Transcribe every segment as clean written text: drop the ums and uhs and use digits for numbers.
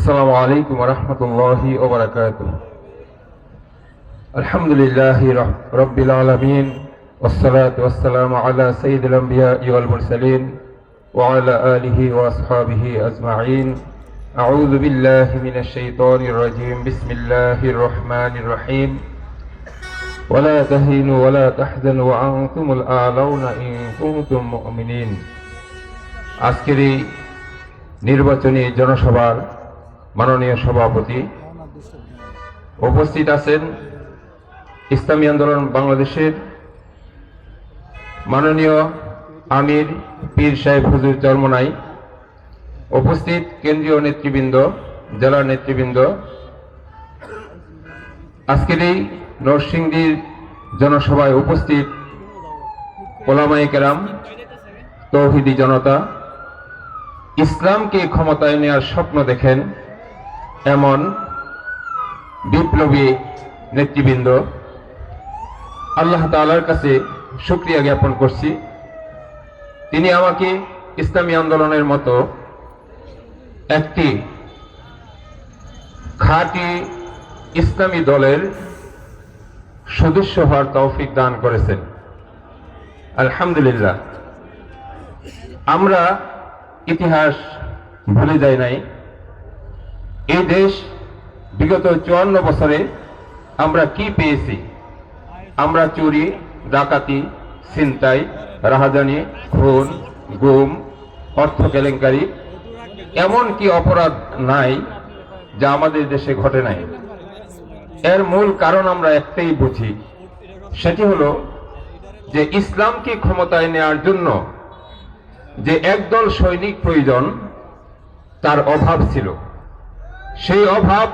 السلام عليكم ورحمة الله وبركاته. الحمد لله رب العالمين والصلاة والسلام على سيد الأنبياء والمرسلين وعلى آله وأصحابه أجمعين. أعوذ بالله من الشيطان الرجيم. بسم الله الرحمن الرحيم. ولا تهنوا ولا تحزنوا وأنتم الأعلون إن كنتم مؤمنين. আজকের এই নির্বাচনী জনসভার মাননীয় সভাপতি, উপস্থিত আছেন ইসলামী আন্দোলন বাংলাদেশের মাননীয় আমির পীর সাহেব হুজুর চরমনাই, উপস্থিত কেন্দ্রীয় নেতৃবৃন্দ, জেলা নেতৃবৃন্দ, আজকের এই নরসিংদীর জনসভায় উপস্থিত ওলামায়ে কেরাম, তৌহিদি জনতা, ইসলামকে ক্ষমতায় নেওয়ার স্বপ্ন দেখেন এমন বিপ্লবী নেতৃবৃন্দ, আল্লাহ তাআলার কাছে শুকরিয়া জ্ঞাপন করছি। তিনি আমাকে ইসলামী আন্দোলনের মতো একটি খাঁটি ইসলামী দলের সদস্য হওয়ার তৌফিক দান করেছেন। আলহামদুলিল্লাহ। আমরা ইতিহাস ভুলে যাই নাই। এই দেশ বিগত 54 বছরে আমরা কি পেয়েছি? আমরা চুরি, ডাকাতি, ছিনতাই, রাহাজানি, খুন, গুম, অর্থ কেলেঙ্কারি, এমন কি অপরাধ নাই যা আমাদের দেশে ঘটে নাই? এর মূল কারণ আমরা একটাই বুঝি, সেটি হলো যে ইসলামকে ক্ষমতায় নেওয়ার জন্য যে একদল সৈনিক প্রয়োজন, তার অভাব ছিল। সেই অভাব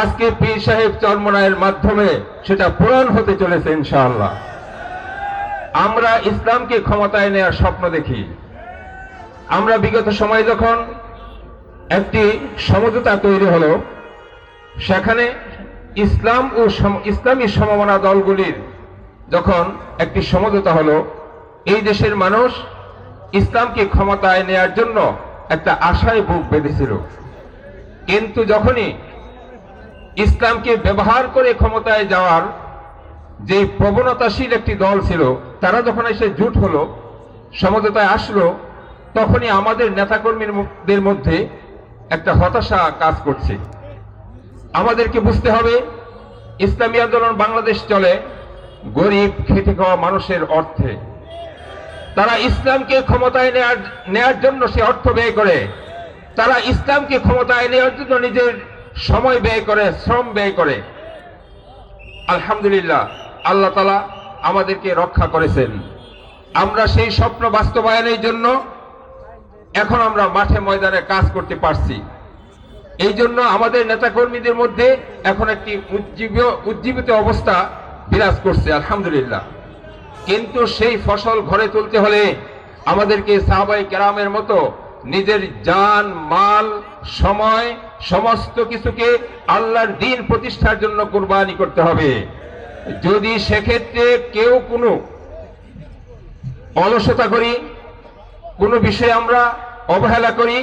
আজকে পীর সাহেব চরমনাইয়ের মাধ্যমে সেটা পূরণ হতে চলেছে ইনশাআল্লাহ। আমরা ইসলামকে ক্ষমতায় নেওয়ার স্বপ্ন দেখি। আমরা বিগত সময়ে যখন একটি সমঝোতা তৈরি হলো, সেখানে ইসলাম ও ইসলামী সমমনা দলগুলির যখন একটি সমঝোতা হলো, এই দেশের মানুষ ইসলামকে ক্ষমতায় নেয়ার জন্য একটা আশায় বুক বেঁধেছিল। কিন্তু যখনই ইসলামকে ব্যবহার করে ক্ষমতায় যাওয়ার যে প্রবণতাশীল একটি দল ছিল, তারা যখন এসে জোট হলো, সমঝোতায় আসলো, তখনই আমাদের নেতাকর্মীদের মধ্যে একটা হতাশা কাজ করছে। আমাদেরকে বুঝতে হবে, ইসলামী আন্দোলন বাংলাদেশ চলে গরিব খেটে খাওয়া মানুষের অর্থে। তারা ইসলামকে ক্ষমতায় নেয়ার জন্য সে অর্থ ব্যয় করে, তারা ইসলামকে ক্ষমতায় নেওয়ার জন্য নিজের সময় ব্যয় করে, শ্রম ব্যয় করে। আলহামদুলিল্লাহ, আল্লাহ তাআলা আমাদেরকে রক্ষা করেছেন। আমরা সেই স্বপ্ন বাস্তবায়নের জন্য এখন আমরা মাঠে ময়দানে কাজ করতে পারছি। এই জন্য আমাদের নেতাকর্মীদের মধ্যে এখন একটি উজ্জীবিত অবস্থা বিরাজ করছে, আলহামদুলিল্লাহ। কিন্তু সেই ফসল ঘরে তুলতে হলে আমাদেরকে সাহাবায়ে কেরামের মতো নিজের জান, মাল, সময়, সমস্ত কিছুকে আল্লাহর দ্বীন প্রতিষ্ঠার জন্য কুরবানি করতে হবে। যদি সেক্ষেত্রে কেউ কোনো অলসতা করি, কোনো বিষয়ে আমরা অবহেলা করি,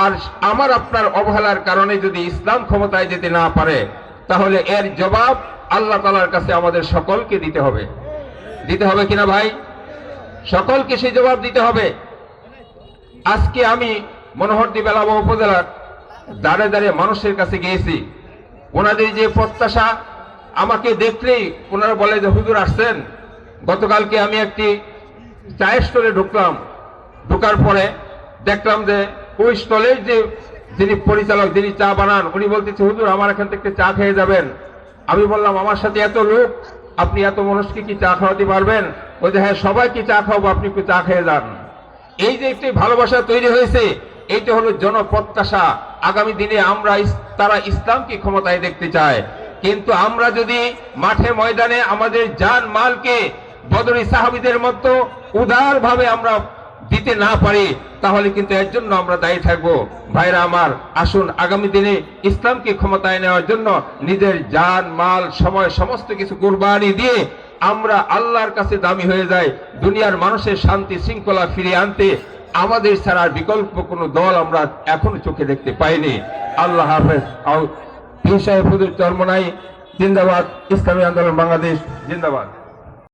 আর আমার আপনার অবহেলার কারণে যদি ইসলাম ক্ষমতায় যেতে না পারে, তাহলে এর জবাব আল্লাহ তাআলার কাছে আমাদের সকলকে দিতে হবে। দিতে হবে কিনা ভাই? সকলকে সেই জবাব দিতে হবে। আজকে আমি মনোহরদী বেলাব উপজেলার দাঁড়ে দাঁড়িয়ে মানুষের কাছে গিয়েছি। ওনাদের যে প্রত্যাশা, আমাকে দেখলেই ওনারা বলে যে হুজুর আসছেন। গতকালকে আমি একটি চায়ের স্টলে ঢুকলাম। ঢোকার পরে দেখলাম যে ওই স্টলের যিনি পরিচালক, যিনি চা বানান, উনি বলতেছে হুজুর আমার এখান থেকে চা খেয়ে যাবেন। আমি বললাম আমার সাথে এত লোক, আপনি এত মানুষকে কি চা খাওয়াতে পারবেন? ওই যে হ্যাঁ, সবাইকে চা খাওয়াবো, আপনি একটু চা খেয়ে যান। এই যে একটি ভালোবাসা তৈরি হয়েছে, এইটা হলো জনপ্রত্যাশা। আগামী দিনে তারা ইসলামকে ক্ষমতায় দেখতে চায়। কিন্তু আমরা যদি মাঠে ময়দানে আমাদের জান মালকে বদরি সাহাবীদের মতো উদারভাবে আমরা দিতে না পারি, তাহলে কিন্তু এর জন্য আমরা দায়ী থাকবো। ভাইরা আমার, আসুন আগামী দিনে ইসলামকে ক্ষমতায় নেওয়ার জন্য নিজের জান, মাল, সময়, সমস্ত কিছু কুরবানি দিয়ে আমরা আল্লাহর কাছে দামি হয়ে যাই। দুনিয়ার মানুষের শান্তি শৃঙ্খলা ফিরিয়ে আনতে আমাদের ছাড়া আর বিকল্প কোনো দল আমরা এখনো চোখে দেখতে পাইনি। আল্লাহ হাফেজ। পীর সাহেব হুজুর চরমনাই জিন্দাবাদ। ইসলামী আন্দোলন বাংলাদেশ জিন্দাবাদ।